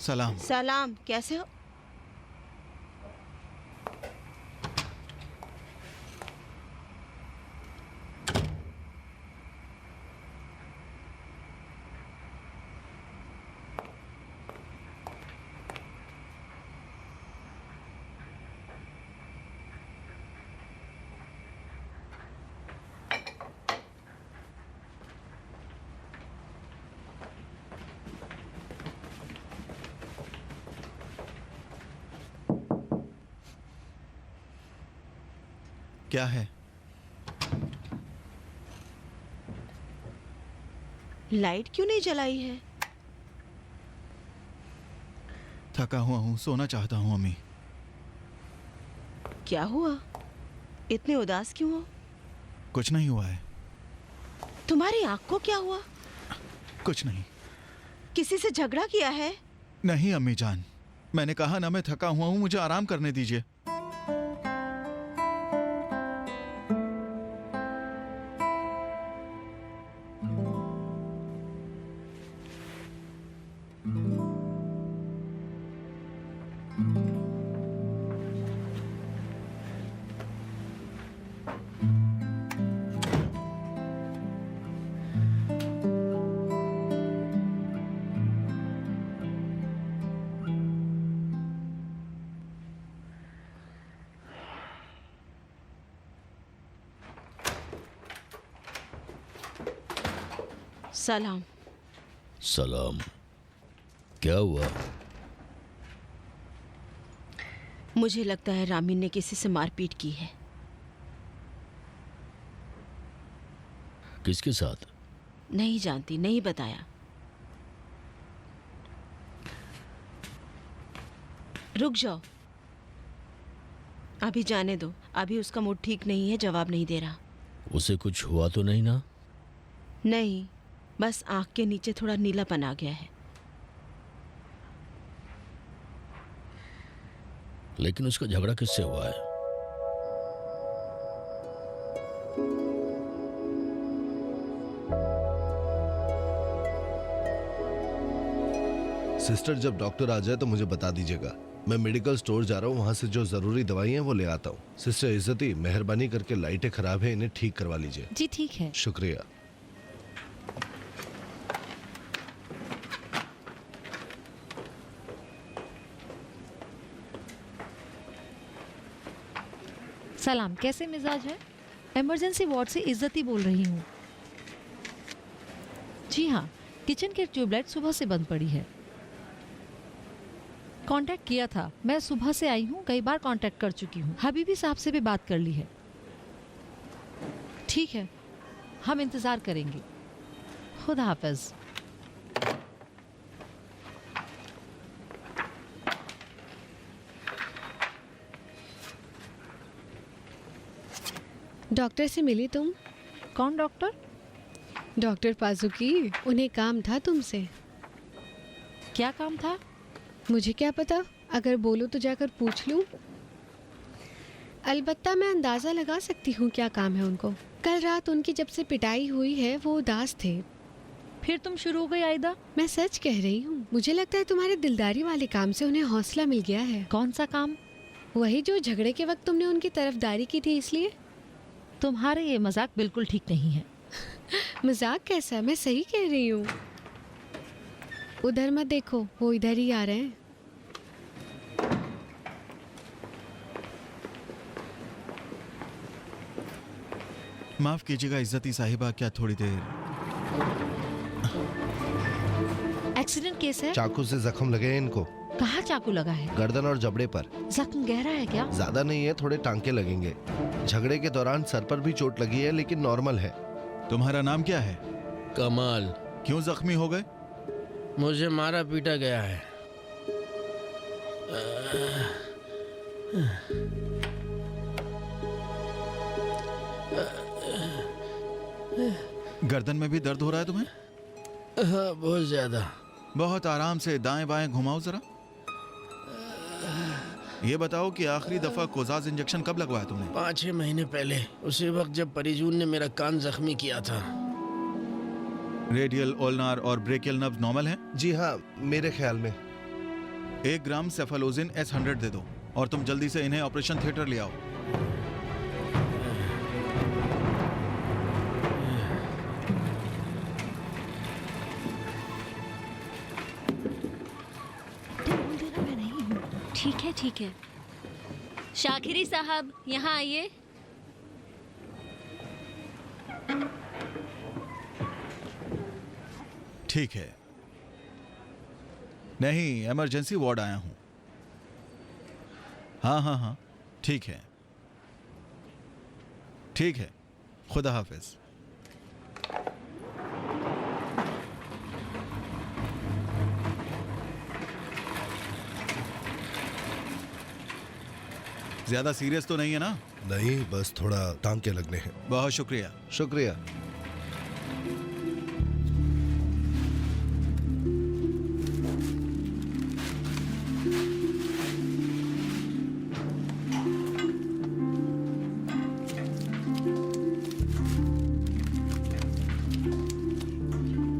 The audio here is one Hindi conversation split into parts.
सलाम। सलाम, कैसे हो? क्या है? लाइट क्यों नहीं जलाई है? थका हुआ हूँ, सोना चाहता हूँ अम्मी। क्या हुआ? इतने उदास क्यों हो? कुछ नहीं हुआ है। तुम्हारी आंख को क्या हुआ? कुछ नहीं। किसी से झगड़ा किया है? नहीं अम्मी जान, मैंने कहा ना मैं थका हुआ हूँ, मुझे आराम करने दीजिए। सलाम। सलाम। क्या हुआ? मुझे लगता है रामीन ने किसी से मारपीट की है। किसके साथ? नहीं जानती, नहीं बताया। रुक जाओ, अभी जाने दो। अभी उसका मूड ठीक नहीं है, जवाब नहीं दे रहा। उसे कुछ हुआ तो नहीं ना? नहीं, बस आंख के नीचे थोड़ा नीलापन आ गया है। लेकिन उसका झगड़ा किससे हुआ है? सिस्टर, जब डॉक्टर आ जाए तो मुझे बता दीजिएगा। मैं मेडिकल स्टोर जा रहा हूँ, वहाँ से जो जरूरी दवाई हैं वो ले आता हूँ। सिस्टर इज्जती, मेहरबानी करके लाइटें खराब है, इन्हें ठीक करवा लीजिए। जी ठीक है। शुक्रिया। सलाम, कैसे मिजाज है? इमरजेंसी वार्ड से इज्जती बोल रही हूँ। जी हाँ, किचन की ट्यूबलाइट सुबह से बंद पड़ी है। कांटेक्ट किया था, मैं सुबह से आई हूँ, कई बार कांटेक्ट कर चुकी हूँ। हबीबी साहब से भी बात कर ली है। ठीक है, हम इंतज़ार करेंगे। खुदा हाफिज। डॉक्टर से मिली तुम? कौन डॉक्टर? डॉक्टर पाजुकी, उन्हें काम था तुमसे। क्या काम था? मुझे क्या पता, अगर बोलो तो जाकर पूछ लूं। अलबत्ता मैं अंदाज़ा लगा सकती हूँ क्या काम है उनको। कल रात उनकी जब से पिटाई हुई है वो उदास थे। फिर तुम शुरू हो गई आयदा? मैं सच कह रही हूँ, मुझे लगता है तुम्हारे दिलदारी वाले काम से उन्हें हौसला मिल गया है। कौन सा काम? वही जो झगड़े के वक्त तुमने उनकी तरफदारी की थी, इसलिए। तुम्हारे ये मजाक बिल्कुल ठीक नहीं है। मजाक कैसा, मैं सही कह रही हूँ। उधर मत देखो, वो इधर ही आ रहे हैं। माफ कीजिएगा इज्जती साहिबा, क्या थोड़ी देर? एक्सीडेंट केस है? चाकू से जख्म लगे हैं इनको। कहाँ चाकू लगा है? गर्दन और जबड़े पर। जख्म गहरा है क्या? ज्यादा नहीं है, थोड़े टांके लगेंगे। झगड़े के दौरान सर पर भी चोट लगी है, लेकिन नॉर्मल है। तुम्हारा नाम क्या है? कमाल। क्यों जख्मी हो गए? मुझे मारा पीटा गया है। गर्दन में भी दर्द हो रहा है तुम्हें? हाँ, बहुत ज्यादा। बहुत आराम से दाएं बाएं घुमाओ जरा। ये बताओ कि आखिरी दफा कोजाज इंजेक्शन कब लगवाया तुमने? 5-6 महीने पहले, उसी वक्त जब परिजून ने मेरा कान जख्मी किया था। रेडियल, ओल्नार और ब्रेकियल नर्व नॉर्मल हैं? जी हाँ, मेरे ख्याल में। 1 ग्राम सेफालोजिन S100 दे दो और तुम जल्दी से इन्हें ऑपरेशन थिएटर ले आओ। बोल देना मैं नहीं हूँ। ठीक है ठीक है। शाकिरी साहब यहाँ आइए। ठीक है। नहीं, इमरजेंसी वार्ड आया हूं। हाँ, ठीक है, ठीक है। खुदा हाफिज। ज्यादा सीरियस तो नहीं है ना? नहीं, बस थोड़ा टांके लगने हैं। बहुत शुक्रिया। शुक्रिया।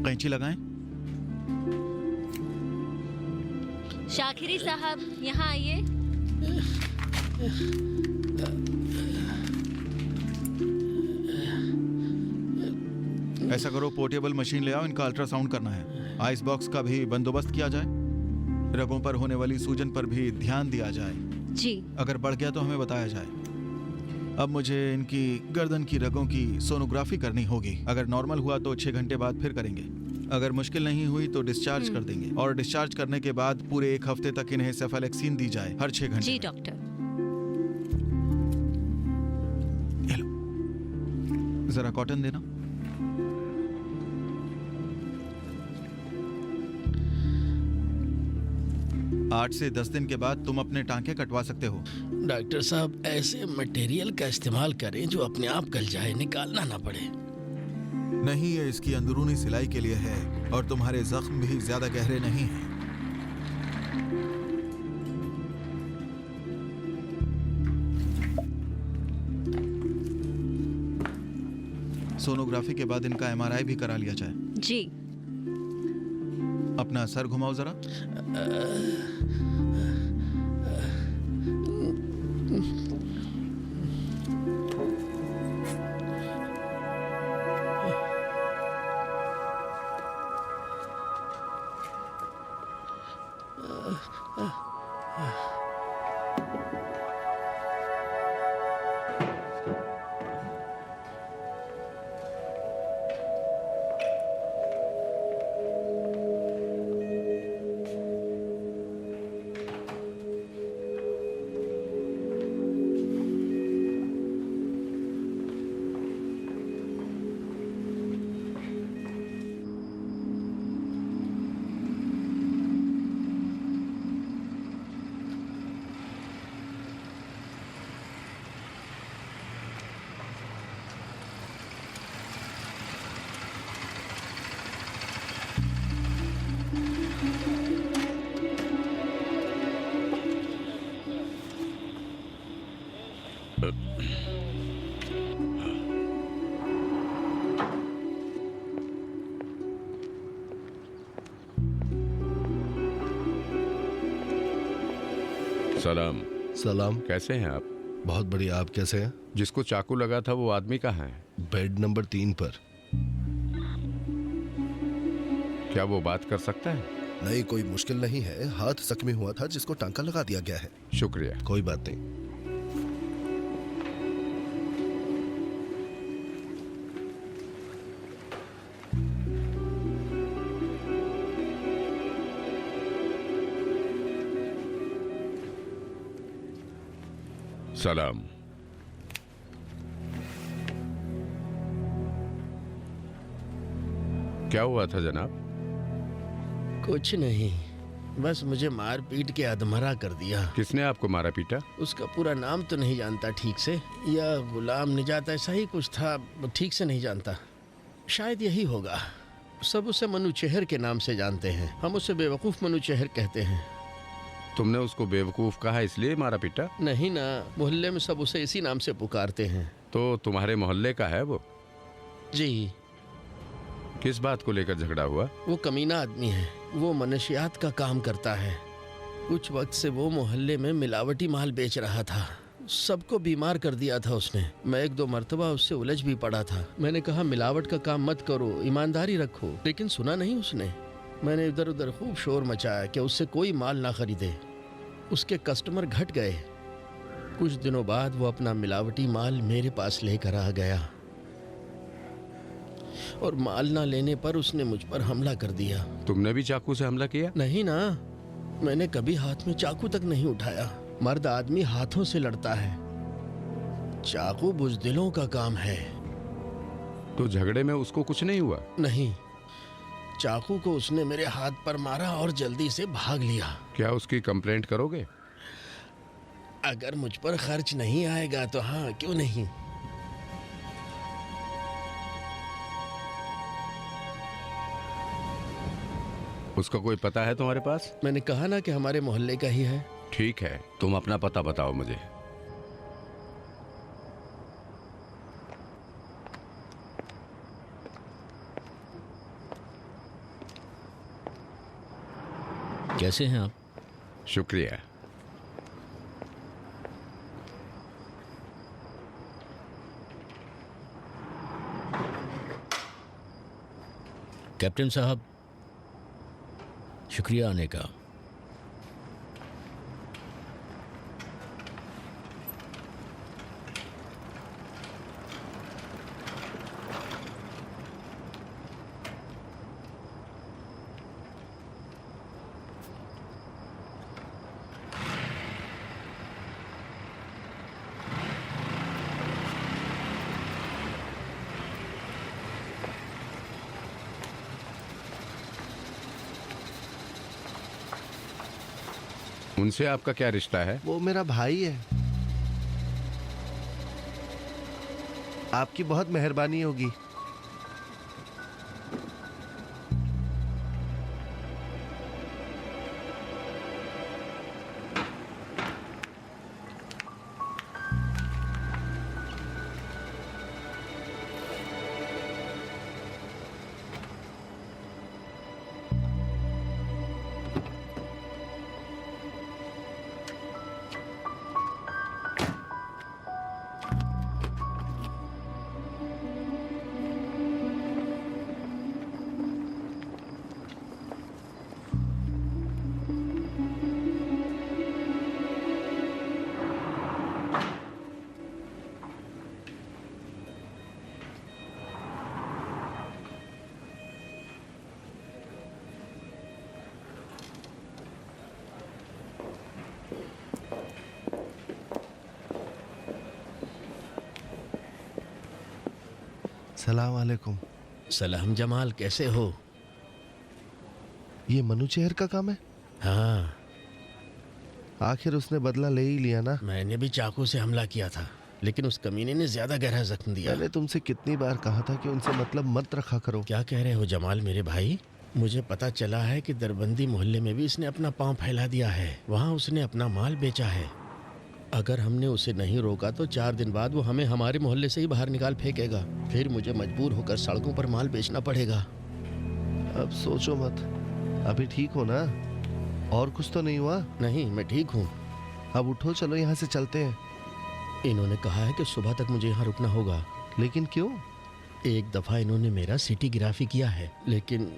कैंची लगाएं? शाकिरी साहब यहाँ आइए। ऐसा करो, पोर्टेबल मशीन ले आओ, इनका अल्ट्रासाउंड करना है। आइस बॉक्स का भी बंदोबस्त किया जाए। रगों पर होने वाली सूजन पर भी ध्यान दिया जाए। जी। अगर बढ़ गया तो हमें बताया जाए। अब मुझे इनकी गर्दन की रगों की सोनोग्राफी करनी होगी। अगर नॉर्मल हुआ तो 6 घंटे बाद फिर करेंगे। अगर मुश्किल नहीं हुई तो डिस्चार्ज कर देंगे। और डिस्चार्ज करने के बाद पूरे 1 हफ्ते तक इन्हें सेफालेक्सिन दी जाए हर 6 घंटे। जी डॉक्टर। ये लो, जरा कॉटन देना। आठ से 10 दिन के बाद तुम अपने टांके कटवा सकते हो। डॉक्टर साहब, ऐसे मटेरियल का इस्तेमाल करें जो अपने आप गल जाए, निकालना ना पड़े। नहीं, ये इसकी अंदरूनी सिलाई के लिए है और तुम्हारे जख्म भी ज्यादा गहरे नहीं हैं। सोनोग्राफी के बाद इनका MRI भी करा लिया जाए। जी। अपना सर घुमाओ जरा। सलाम। सलाम। कैसे हैं आप? बहुत बढ़िया। आप कैसे हैं? जिसको चाकू लगा था वो आदमी कहाँ है? बेड नंबर 3 पर। क्या वो बात कर सकता है? नहीं, कोई मुश्किल नहीं है। हाथ जख्मी हुआ था जिसको टांका लगा दिया गया है। शुक्रिया। कोई बात नहीं। सलाम। क्या हुआ था जनाब? कुछ नहीं, बस मुझे मार पीट के अधमरा कर दिया। किसने आपको मारा पीटा? उसका पूरा नाम तो नहीं जानता ठीक से। यह गुलाम निजात ऐसा ही कुछ था, ठीक से नहीं जानता। शायद यही होगा। सब उसे मनु चेहर के नाम से जानते हैं। हम उसे बेवकूफ़ मनु चेहर कहते हैं। तुमने उसको बेवकूफ कहा इसलिए मारा पीटा? नहीं ना, मोहल्ले में सब उसे इसी नाम से पुकारते हैं। तो तुम्हारे मोहल्ले का है वो? जी। किस बात को लेकर झगड़ा हुआ? वो कमीना आदमी है। वो मनशियात का काम करता है। कुछ वक्त से वो मोहल्ले में मिलावटी माल बेच रहा था। सबको बीमार कर दिया था उसने। मैं 1-2 मर्तबा उससे उलझ भी पड़ा था। मैंने कहा मिलावट का काम मत करो, ईमानदारी रखो, लेकिन सुना नहीं उसने। मैंने इधर उधर खूब शोर मचाया कि उससे कोई माल ना खरीदे। उसके कस्टमर घट गए। कुछ दिनों बाद वो अपना मिलावटी माल मेरे पास लेकर आ गया और माल ना लेने पर उसने मुझ पर हमला कर दिया। तुमने भी चाकू से हमला किया? नहीं ना, मैंने कभी हाथ में चाकू तक नहीं उठाया। मर्द आदमी हाथों से लड़ता है, चाकू बुज़दिलों का काम है। तो झगड़े में उसको कुछ नहीं हुआ? नहीं, चाकू को उसने मेरे हाथ पर मारा और जल्दी से भाग लिया। क्या उसकी कंप्लेंट करोगे? अगर मुझ पर खर्च नहीं आएगा तो हाँ, क्यों नहीं। उसका कोई पता है तुम्हारे पास? मैंने कहा ना कि हमारे मोहल्ले का ही है। ठीक है, तुम अपना पता बताओ मुझे। कैसे हैं आप? शुक्रिया। कैप्टन साहब, शुक्रिया आने का। उनसे आपका क्या रिश्ता है? वो मेरा भाई है। आपकी बहुत मेहरबानी होगी। सलाम वालेकुम। सलाम जमाल, कैसे हो? ये मनु चेहर का काम है? हाँ, आखिर उसने बदला ले ही लिया ना। मैंने भी चाकू से हमला किया था, लेकिन उस कमीने ने ज्यादा गहरा जख्म दिया। मैंने तुमसे कितनी बार कहा था कि उनसे मतलब मत रखा करो। क्या कह रहे हो जमाल मेरे भाई? मुझे पता चला है कि दरबंदी मोहल्ले में भी इसने अपना पांव फैला दिया है। वहाँ उसने अपना माल बेचा है। अगर हमने उसे नहीं रोका तो 4 दिन बाद वो हमें हमारे मोहल्ले से ही बाहर निकाल फेंकेगा। फिर मुझे मजबूर होकर सड़कों पर माल बेचना पड़ेगा। अब सोचो मत, अभी ठीक हो ना? और कुछ तो नहीं हुआ? नहीं, मैं ठीक हूँ। अब उठो, चलो यहाँ से चलते हैं। इन्होंने कहा है कि सुबह तक मुझे यहाँ रुकना होगा। लेकिन क्यों? एक दफा इन्होंने मेरा सिटीग्राफी किया है, लेकिन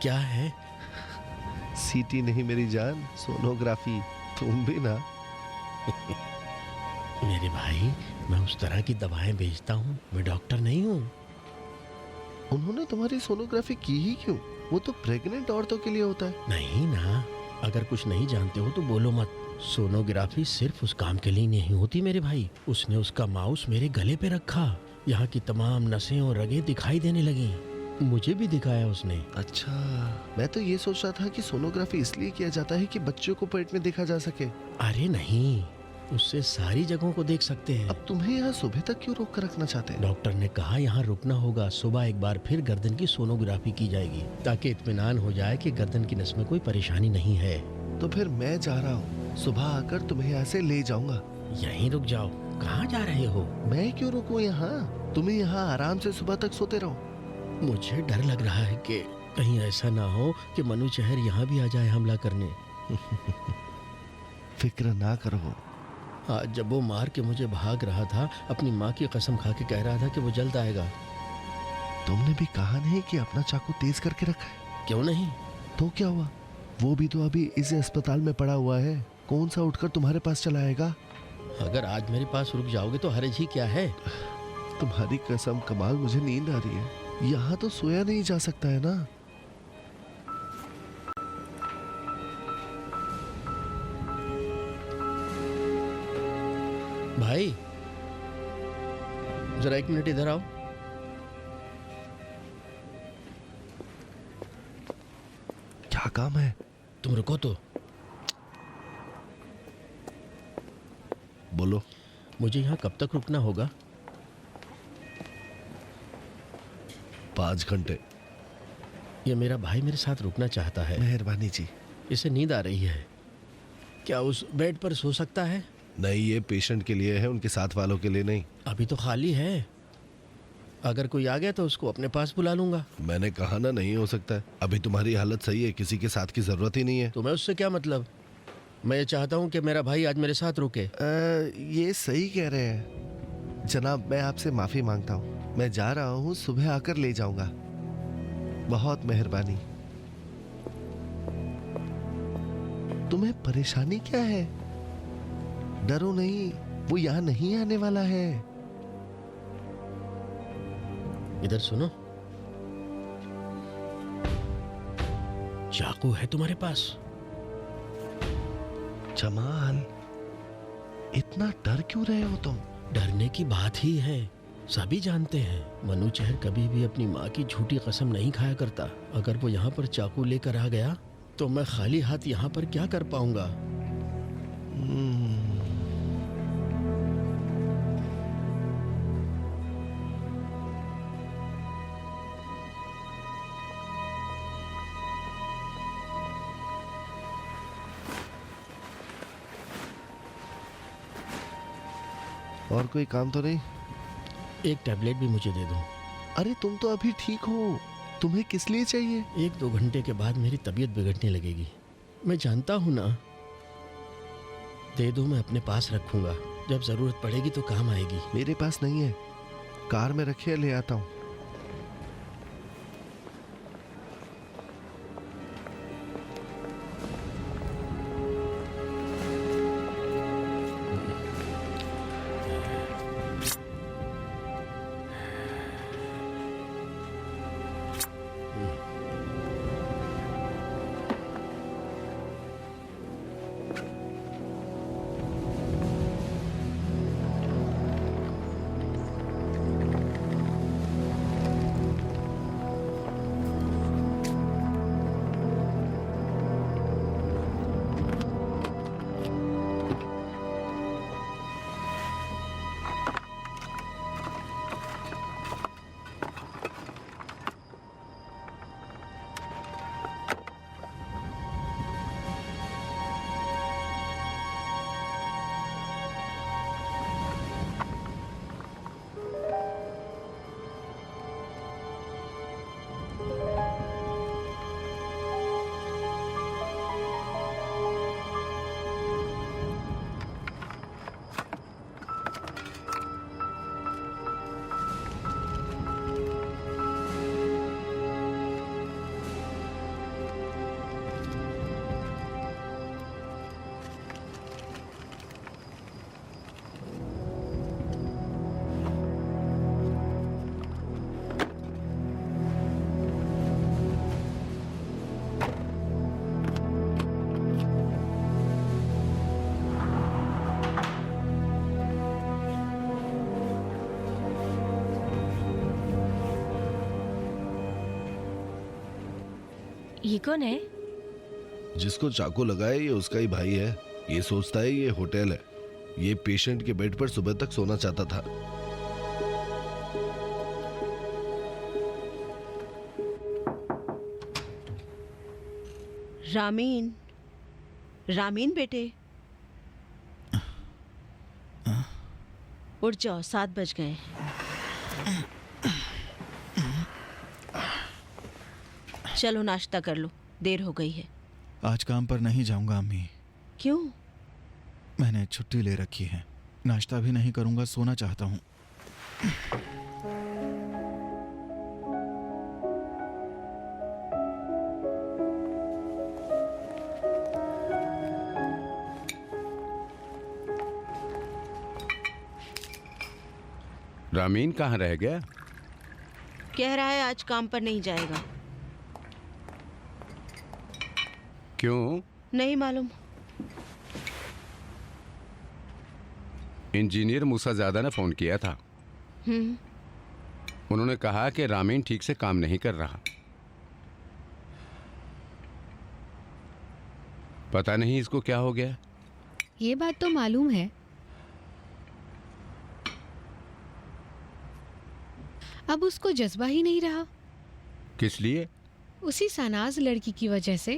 क्या है? सीटी नहीं मेरी जान, सोनोग्राफी। तुम भी ना। मेरे भाई, मैं उस तरह की दवाएं बेचता हूँ, मैं डॉक्टर नहीं हूँ। उन्होंने तुम्हारी सोनोग्राफी की ही क्यों? वो तो प्रेग्नेंट औरतों के लिए होता है। नहीं ना, अगर कुछ नहीं जानते हो तो बोलो मत। सोनोग्राफी सिर्फ उस काम के लिए नहीं होती मेरे भाई। उसने उसका माउस मेरे गले पे रखा, यहाँ की तमाम नसें और रगें दिखाई देने लगी। मुझे भी दिखाया उसने। अच्छा, मैं तो ये सोच रहा था कि सोनोग्राफी इसलिए किया जाता है कि बच्चों को पेट में देखा जा सके। अरे नहीं, उससे सारी जगहों को देख सकते हैं। अब तुम्हें यहाँ सुबह तक क्यों रोक कर रखना चाहते हैं? डॉक्टर ने कहा यहाँ रुकना होगा। सुबह एक बार फिर गर्दन की सोनोग्राफी की जाएगी, ताकि इत्मीनान हो जाए कि गर्दन की नस में कोई परेशानी नहीं है। तो फिर मैं जा रहा हूँ, सुबह आकर तुम्हें यहाँ से ले जाऊंगा। यहीं रुक जाओ। कहाँ जा रहे हो? मैं क्यों रुकूं यहाँ? तुम्हें यहाँ आराम से सुबह तक सोते रहो। मुझे डर लग रहा है कि कहीं ऐसा ना हो कि मनु चेहर यहाँ भी आ जाए हमला करने। फिक्र ना करो। आज जब वो मार के मुझे भाग रहा था, अपनी माँ की कसम खा के कह रहा था कि वो जल्द आएगा। तुमने भी कहा नहीं कि अपना चाकू तेज करके रखा है? क्यों नहीं? तो क्या हुआ? वो भी तो अभी इस अस्पताल में पड़ा हुआ है। कौन सा उठकर तुम्हारे पास चला आएगा? अगर आज मेरे पास रुक जाओगे तो हर्ज ही क्या है? तुम्हारी कसम कमाल, मुझे नींद आ रही है। यहाँ तो सोया नहीं जा सकता है ना। भाई जरा 1 मिनट इधर आओ। क्या काम है? तुम रुको तो। बोलो। मुझे यहाँ कब तक रुकना होगा? 5 घंटे। ये मेरा भाई मेरे साथ रुकना चाहता है। मेहरबानी जी। इसे नींद आ रही है। क्या उस बेड पर सो सकता है? नहीं, ये पेशेंट के लिए है, उनके साथ वालों के लिए नहीं। अभी तो खाली है। अगर कोई आ गया तो उसको अपने पास बुला लूंगा। मैंने कहा ना, नहीं हो सकता है। अभी तुम्हारी हालत सही है, किसी के साथ की जरूरत ही नहीं है। तुम्हें उससे क्या मतलब? मैं ये चाहता हूँ कि मेरा भाई आज मेरे साथ रुके। ये सही कह रहे हैं जनाब, मैं आपसे माफी मांगता हूँ। मैं जा रहा हूँ, सुबह आकर ले जाऊंगा। बहुत मेहरबानी। तुम्हें परेशानी क्या है? डरो नहीं, वो यहाँ नहीं आने वाला है। इधर सुनो, चाकू है तुम्हारे पास? जमाल, इतना डर क्यों रहे हो तुम? डरने की बात ही है। सभी जानते हैं मनु चेहर कभी भी अपनी माँ की झूठी कसम नहीं खाया करता। अगर वो यहाँ पर चाकू लेकर आ गया तो मैं खाली हाथ यहाँ पर क्या कर पाऊंगा? और कोई काम तो नहीं? एक टैबलेट भी मुझे दे दो। अरे तुम तो अभी ठीक हो, तुम्हें किस लिए चाहिए? 1-2 घंटे के बाद मेरी तबीयत बिगड़ने लगेगी। मैं जानता हूं ना। दे दो, मैं अपने पास रखूंगा। जब जरूरत पड़ेगी तो काम आएगी। मेरे पास नहीं है, कार में रखिए, ले आता हूँ। ये कौन है? जिसको चाकू लगा है ये उसका ही भाई है। ये सोचता है ये होटल है। ये पेशेंट के बेड पर सुबह तक सोना चाहता था। रामीन, रामीन बेटे, उठ जाओ, 7 बज गए। चलो नाश्ता कर लो, देर हो गई है। आज काम पर नहीं जाऊंगा अम्मी। क्यों? मैंने छुट्टी ले रखी है, नाश्ता भी नहीं करूंगा, सोना चाहता हूँ। रामीन कहाँ रह गया? कह रहा है आज काम पर नहीं जाएगा। क्यों? नहीं मालूम। इंजीनियर मूसाजादा ने फोन किया था। उन्होंने कहा कि रामीन ठीक से काम नहीं कर रहा। पता नहीं इसको क्या हो गया। ये बात तो मालूम है। अब उसको जज्बा ही नहीं रहा। किस लिए? उसी सनाज लड़की की वजह से।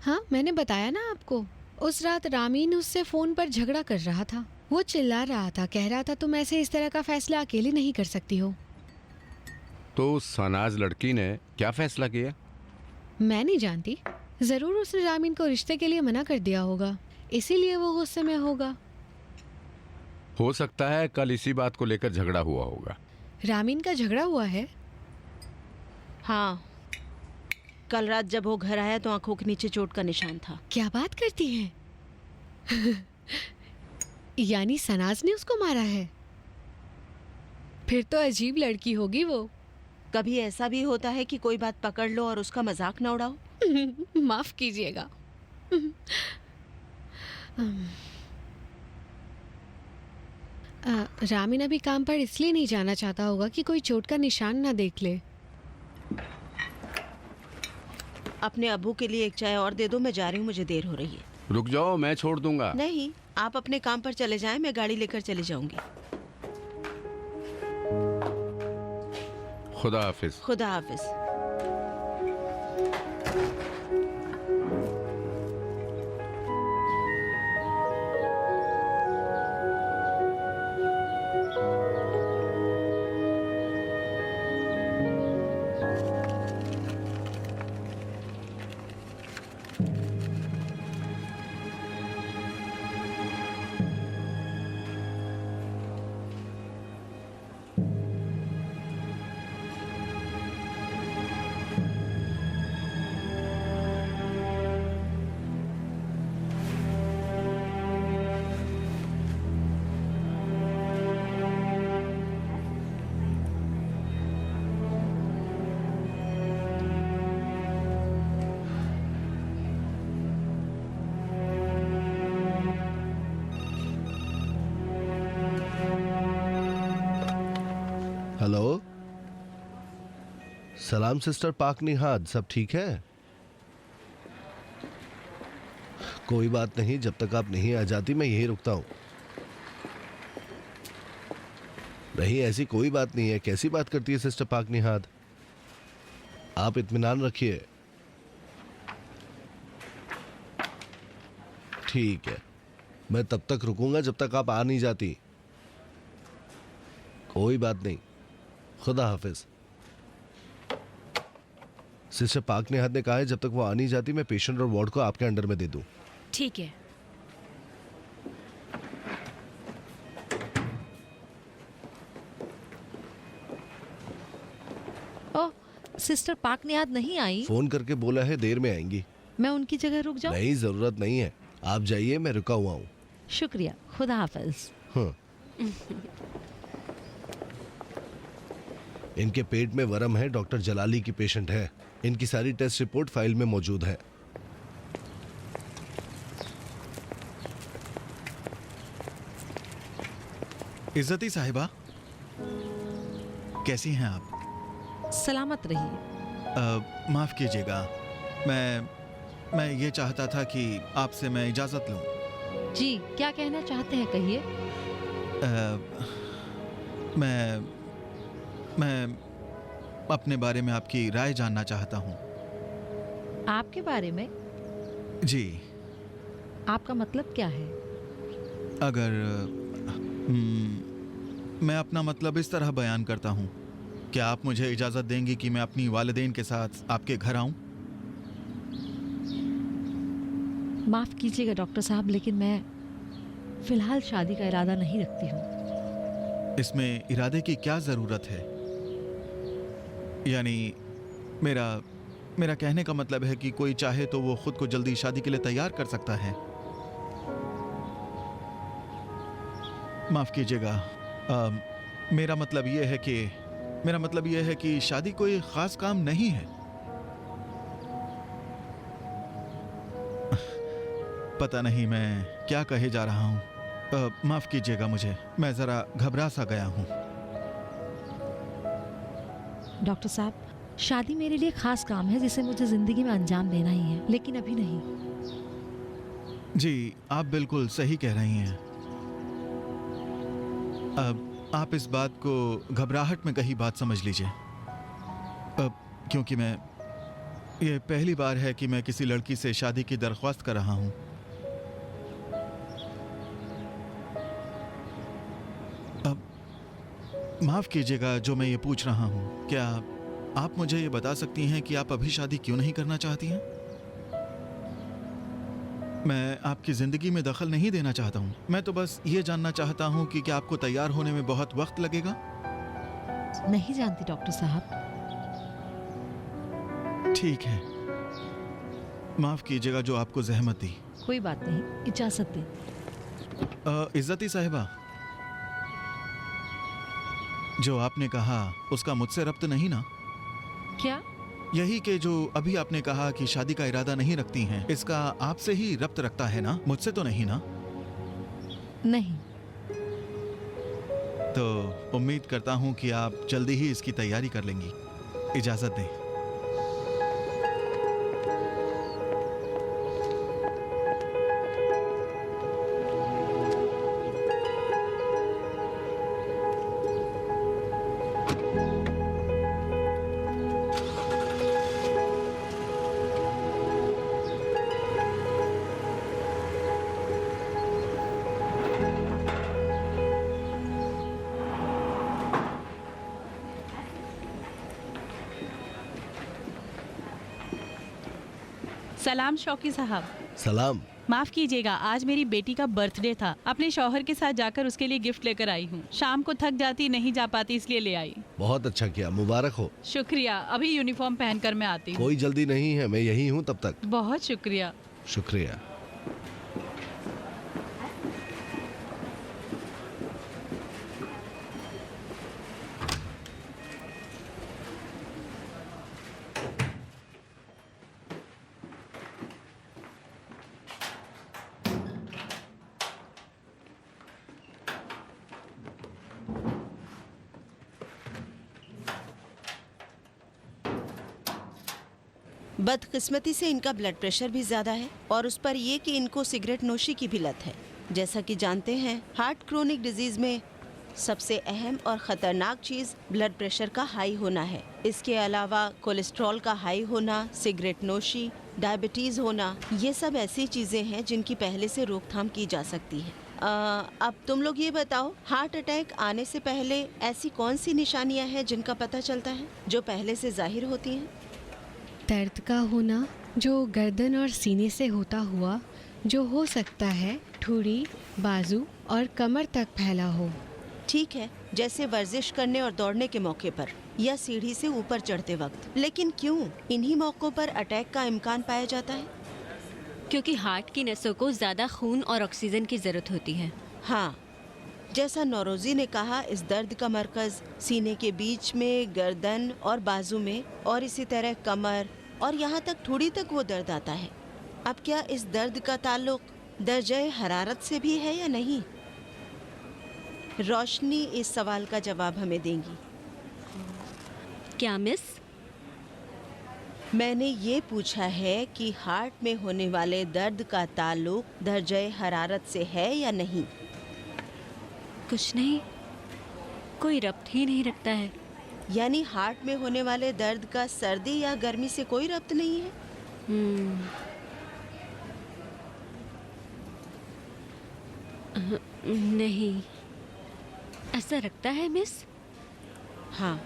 हाँ, मैंने बताया ना आपको, उस रात रामीन उससे फोन पर झगड़ा कर रहा था। वो चिल्ला रहा था, कह रहा था तुम ऐसे इस तरह का फैसला अकेले नहीं कर सकती हो। तो उस सनाज लड़की ने क्या फैसला किया? मैं नहीं जानती, जरूर उसने रामीन को रिश्ते के लिए मना कर दिया होगा, इसीलिए वो गुस्से में होगा। हो सकता है कल इसी बात को लेकर झगड़ा हुआ होगा। रामीन का झगड़ा हुआ है? हाँ, कल रात जब वो घर आया तो आंखों के नीचे चोट का निशान था। क्या बात करती हैं? यानी सनाज ने उसको मारा है? फिर तो अजीब लड़की होगी वो। कभी ऐसा भी होता है कि कोई बात पकड़ लो और उसका मजाक न उड़ाओ। माफ कीजिएगा। रामीन अभी काम पर इसलिए नहीं जाना चाहता होगा कि कोई चोट का निशान ना देख ले। अपने अब्बू के लिए एक चाय और दे दो, मैं जा रही हूँ, मुझे देर हो रही है। रुक जाओ, मैं छोड़ दूंगा। नहीं, आप अपने काम पर चले जाएं, मैं गाड़ी लेकर चली जाऊंगी। खुदा हाफिज। खुदा हाफिज। हेलो, सलाम सिस्टर पाक निहाद, सब ठीक है? कोई बात नहीं, जब तक आप नहीं आ जाती मैं यहीं रुकता हूं। नहीं, ऐसी कोई बात नहीं है। कैसी बात करती है सिस्टर पाक निहाद? आप इत्मीनान रखिए। ठीक है, मैं तब तक रुकूंगा जब तक आप आ नहीं जाती। कोई बात नहीं, खुदा हाफिज। सिस्टर पाक निहाद ने कहा है जब तक वो आ नहीं जाती मैं पेशेंट और वार्ड को आपके अंडर में दे दूं। ठीक है। ओह, सिस्टर पाक निहाद नहीं आई? फोन करके बोला है देर में आएंगी। मैं उनकी जगह रुक जाऊं? नहीं, जरूरत नहीं है, आप जाइए, मैं रुका हुआ हूँ। शुक्रिया, खुदा हाफिज। हाँ। इनके पेट में वर्म है, डॉक्टर जलाली की पेशेंट है। इनकी सारी टेस्ट रिपोर्ट फाइल में मौजूद है। इज्जती साहिबा, कैसी हैं आप? सलामत रहिए। माफ कीजिएगा, मैं ये चाहता था कि आपसे मैं इजाजत लूं। जी, क्या कहना चाहते हैं, कहिए। मैं अपने बारे में आपकी राय जानना चाहता हूं। आपके बारे में? जी। आपका मतलब क्या है? अगर मैं अपना मतलब इस तरह बयान करता हूं, क्या आप मुझे इजाज़त देंगी कि मैं अपनी वालिदैन के साथ आपके घर आऊं? माफ़ कीजिएगा डॉक्टर साहब, लेकिन मैं फिलहाल शादी का इरादा नहीं रखती हूँ। इसमें इरादे की क्या ज़रूरत है? यानी मेरा कहने का मतलब है कि कोई चाहे तो वो खुद को जल्दी शादी के लिए तैयार कर सकता है। माफ़ कीजिएगा, मेरा मतलब ये है कि शादी कोई ख़ास काम नहीं है। पता नहीं मैं क्या कहे जा रहा हूँ। माफ़ कीजिएगा मुझे, मैं ज़रा घबरा सा गया हूँ। डॉक्टर साहब, शादी मेरे लिए खास काम है जिसे मुझे जिंदगी में अंजाम देना ही है, लेकिन अभी नहीं। जी, आप बिल्कुल सही कह रही हैं। अब आप इस बात को घबराहट में कही बात समझ लीजिए। क्योंकि ये पहली बार है कि मैं किसी लड़की से शादी की दरख्वास्त कर रहा हूँ। माफ़ कीजिएगा जो मैं ये पूछ रहा हूँ, क्या आप मुझे ये बता सकती हैं कि आप अभी शादी क्यों नहीं करना चाहती हैं? मैं आपकी ज़िंदगी में दखल नहीं देना चाहता हूँ। मैं तो बस ये जानना चाहता हूँ कि क्या आपको तैयार होने में बहुत वक्त लगेगा? नहीं जानती डॉक्टर साहब। ठीक है, माफ़ कीजिएगा जो आपको जहमत दी। कोई बात नहीं, इजाज़त दें। इज़्ज़ती साहिबा, जो आपने कहा उसका मुझसे रब्त नहीं ना? क्या? यही कि जो अभी आपने कहा कि शादी का इरादा नहीं रखती हैं, इसका आपसे ही रब्त रखता है ना, मुझसे तो नहीं ना? नहीं। तो उम्मीद करता हूँ कि आप जल्दी ही इसकी तैयारी कर लेंगी। इजाज़त दें। सलाम शौकी साहब। सलाम। माफ कीजिएगा, आज मेरी बेटी का बर्थडे था। अपने शौहर के साथ जाकर उसके लिए गिफ्ट लेकर आई हूँ। शाम को थक जाती, नहीं जा पाती, इसलिए ले आई। बहुत अच्छा किया, मुबारक हो। शुक्रिया। अभी यूनिफॉर्म पहनकर मैं आती हूँ। कोई जल्दी नहीं है, मैं यही हूँ तब तक। बहुत शुक्रिया। शुक्रिया। बदकिस्मती से इनका ब्लड प्रेशर भी ज़्यादा है और उस पर ये कि इनको सिगरेट नोशी की भी लत है। जैसा कि जानते हैं, हार्ट क्रोनिक डिजीज़ में सबसे अहम और ख़तरनाक चीज़ ब्लड प्रेशर का हाई होना है। इसके अलावा कोलेस्ट्रॉल का हाई होना, सिगरेट नोशी, डायबिटीज़ होना, ये सब ऐसी चीज़ें हैं जिनकी पहले से रोकथाम की जा सकती है। अब तुम लोग ये बताओ, हार्ट अटैक आने से पहले ऐसी कौन सी निशानियाँ हैं जिनका पता चलता है, जो पहले से जाहिर होती हैं? दर्द का होना जो गर्दन और सीने से होता हुआ, जो हो सकता है ठुड़ी, बाजू और कमर तक फैला हो। ठीक है, जैसे वर्जिश करने और दौड़ने के मौके पर या सीढ़ी से ऊपर चढ़ते वक्त। लेकिन क्यों इन्हीं मौक़ों पर अटैक का इम्कान पाया जाता है? क्योंकि हार्ट की नसों को ज़्यादा खून और ऑक्सीजन की ज़रूरत होती है। हाँ, जैसा नौरोजी ने कहा, इस दर्द का मरकज़ सीने के बीच में, गर्दन और बाजू में, और इसी तरह कमर और यहाँ तक ठुड़ी तक वो दर्द आता है। अब क्या इस दर्द का ताल्लुक दर्जे हरारत से भी है या नहीं? रोशनी इस सवाल का जवाब हमें देंगी। क्या मिस? मैंने ये पूछा है कि हार्ट में होने वाले दर्द का ताल्लुक दर्जे हरारत से है या नहीं? कुछ नहीं, कोई रब्त ही नहीं रखता है। यानी हार्ट में होने वाले दर्द का सर्दी या गर्मी से कोई रब्त नहीं है? नहीं, ऐसा लगता है मिस। हाँ,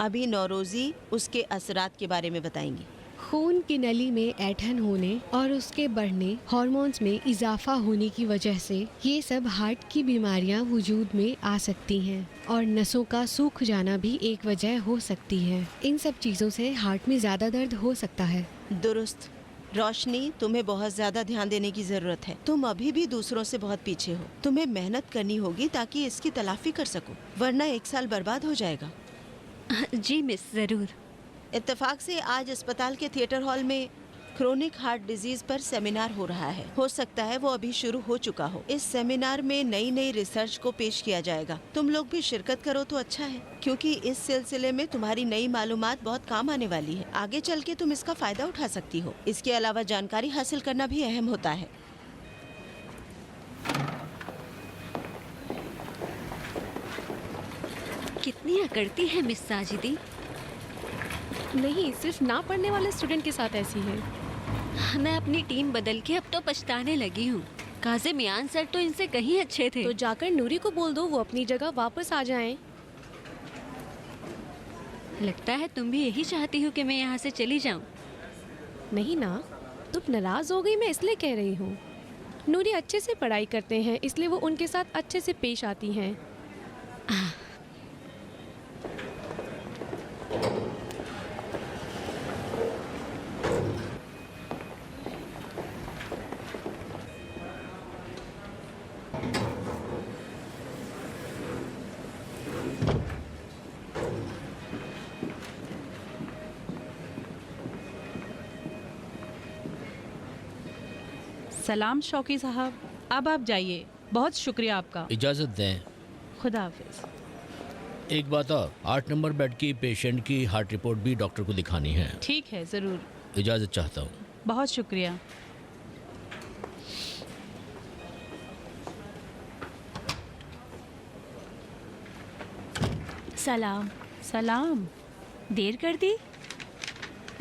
अभी नौरोजी उसके असरात के बारे में बताएंगी। खून की नली में ऐंठन होने और उसके बढ़ने, हार्मोन्स में इजाफा होने की वजह से ये सब हार्ट की बीमारियां वजूद में आ सकती हैं और नसों का सूख जाना भी एक वजह हो सकती है। इन सब चीज़ों से हार्ट में ज़्यादा दर्द हो सकता है। दुरुस्त। रोशनी, तुम्हें बहुत ज्यादा ध्यान देने की जरूरत है। तुम अभी भी दूसरों से बहुत पीछे हो। तुम्हें मेहनत करनी होगी ताकि इसकी तलाफी कर सको, वरना 1 साल बर्बाद हो जाएगा। जी मिस, ज़रूर। इत्तेफाक से आज अस्पताल के थिएटर हॉल में क्रोनिक हार्ट डिजीज पर सेमिनार हो रहा है। हो सकता है वो अभी शुरू हो चुका हो। इस सेमिनार में नई नई रिसर्च को पेश किया जाएगा। तुम लोग भी शिरकत करो तो अच्छा है, क्योंकि इस सिलसिले में तुम्हारी नई मालूमात बहुत काम आने वाली है। आगे चल के तुम इसका फायदा उठा सकती हो। इसके अलावा जानकारी हासिल करना भी अहम होता है। कितनी अकड़ती है मिस साजिदी। नहीं, सिर्फ ना पढ़ने वाले स्टूडेंट के साथ ऐसी है। मैं अपनी टीम बदल के अब तो पछताने लगी हूँ। काज़िम यान सर तो इनसे कहीं अच्छे थे। तो जाकर नूरी को बोल दो वो अपनी जगह वापस आ जाएं। लगता है तुम भी यही चाहती हो कि मैं यहाँ से चली जाऊँ। नहीं ना, तुम नाराज हो गई, मैं इसलिए कह रही हूँ। नूरी अच्छे से पढ़ाई करते हैं, इसलिए वो उनके साथ अच्छे से पेश आती हैं। सलाम शौकी साहब, अब आप जाइए। बहुत शुक्रिया आपका। इजाज़त दें। खुदा हाफिज। एक बात और, 8 नंबर बेड की पेशेंट की हार्ट रिपोर्ट भी डॉक्टर को दिखानी है। ठीक है, ज़रूर। इजाज़त चाहता हूँ। बहुत शुक्रिया। सलाम। सलाम। देर कर दी?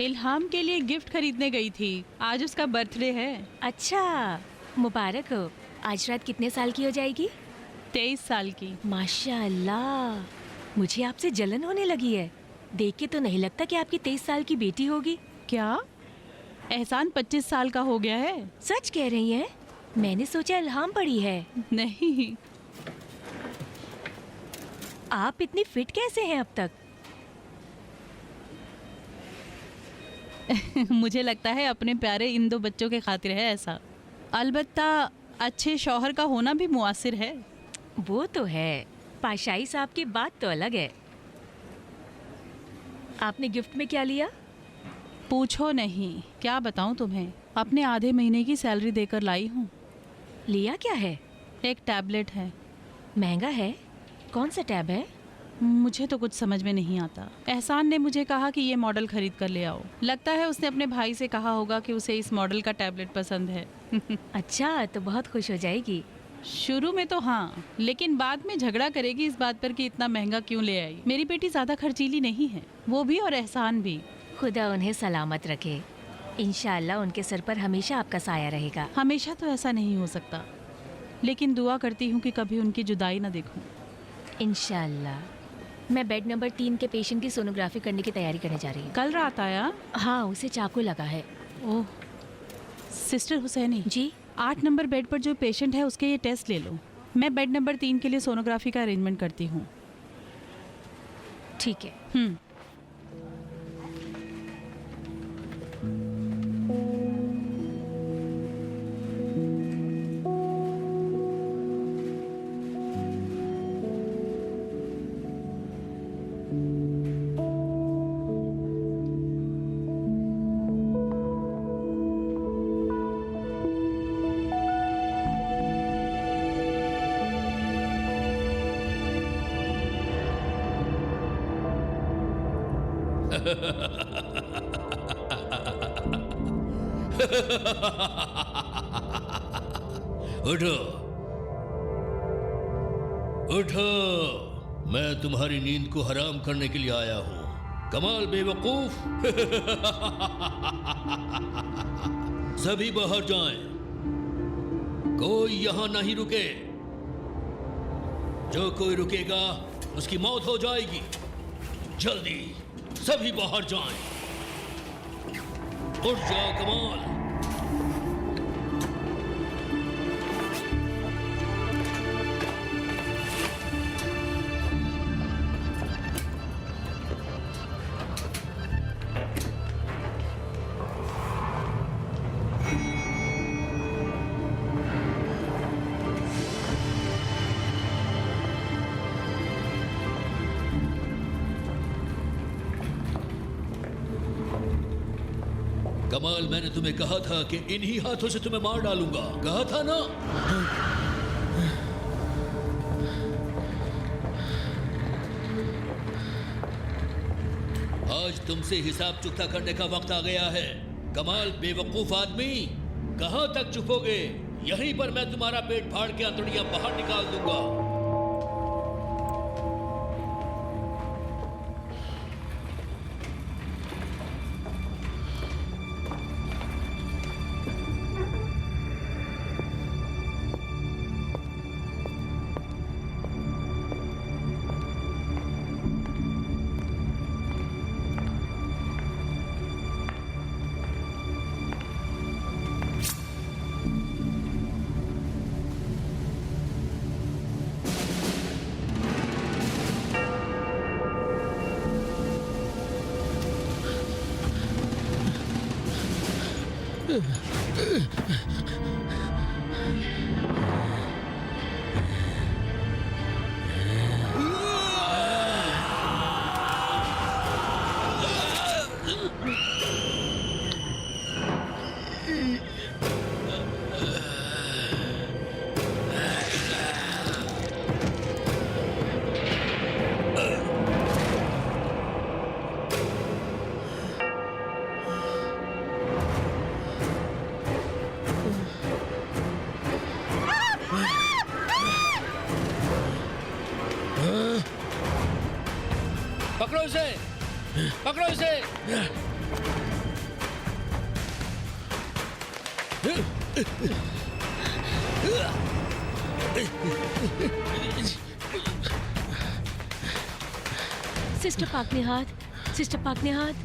इल्हाम के लिए गिफ्ट खरीदने गई थी। आज उसका बर्थडे है। अच्छा, मुबारक हो। आज रात कितने साल की हो जाएगी? 23 साल की। माशाअल्लाह, मुझे आपसे जलन होने लगी है। देख के तो नहीं लगता कि आपकी 23 साल की बेटी होगी। क्या? एहसान 25 साल का हो गया है। सच कह रही हैं? मैंने सोचा इल्हाम पड़ी है। नहीं। आप इतनी फिट कैसे हैं अब तक? मुझे लगता है अपने प्यारे इन 2 बच्चों के खातिर है ऐसा। अलबत्ता अच्छे शौहर का होना भी मुआसिर है। वो तो है। पाशाई साहब की बात तो अलग है। आपने गिफ्ट में क्या लिया? पूछो नहीं, क्या बताऊं तुम्हें। अपने आधे महीने की सैलरी देकर लाई हूँ। लिया क्या है? एक टैबलेट है। महंगा है? कौन सा टैब है? मुझे तो कुछ समझ में नहीं आता। एहसान ने मुझे कहा कि ये मॉडल खरीद कर ले आओ। लगता है उसने अपने भाई से कहा होगा कि उसे इस मॉडल का टैबलेट पसंद है। अच्छा, तो बहुत खुश हो जाएगी। शुरू में तो हाँ, लेकिन बाद में झगड़ा करेगी इस बात पर कि इतना महंगा क्यों ले आई। मेरी बेटी ज़्यादा खर्चीली नहीं है, वो भी और एहसान भी। खुदा उन्हें सलामत रखे। इंशाअल्लाह उनके सर पर हमेशा आपका साया रहेगा। हमेशा तो ऐसा नहीं हो सकता, लेकिन दुआ करती हूँ कि कभी उनकी जुदाई ना देखूँ। इंशाअल्लाह। मैं बेड नंबर 3 के पेशेंट की सोनोग्राफी करने की तैयारी करने जा रही हूँ। कल रात आया? हाँ, उसे चाकू लगा है। ओह, सिस्टर हुसैनी जी। 8 नंबर बेड पर जो पेशेंट है उसके ये टेस्ट ले लो। मैं बेड नंबर 3 के लिए सोनोग्राफी का अरेंजमेंट करती हूँ। ठीक है। उठो उठो, मैं तुम्हारी नींद को हराम करने के लिए आया हूं। कमाल बेवकूफ। सभी बाहर जाएं, कोई यहां नहीं रुके। जो कोई रुकेगा उसकी मौत हो जाएगी। जल्दी सभी बाहर जाएं। उठ जाओ कमाल। कमाल, मैंने तुम्हें कहा था कि इन्हीं हाथों से तुम्हें मार डालूंगा, कहा था ना? आज तुमसे हिसाब चुकता करने का वक्त आ गया है। कमाल बेवकूफ आदमी, कहां तक चुपोगे? यहीं पर मैं तुम्हारा पेट फाड़ के अंतड़ियां बाहर निकाल दूंगा। पकड़ो इसे, पकड़ो इसे। सिस्टर पाक ने हाथ, सिस्टर पाक ने हाथ।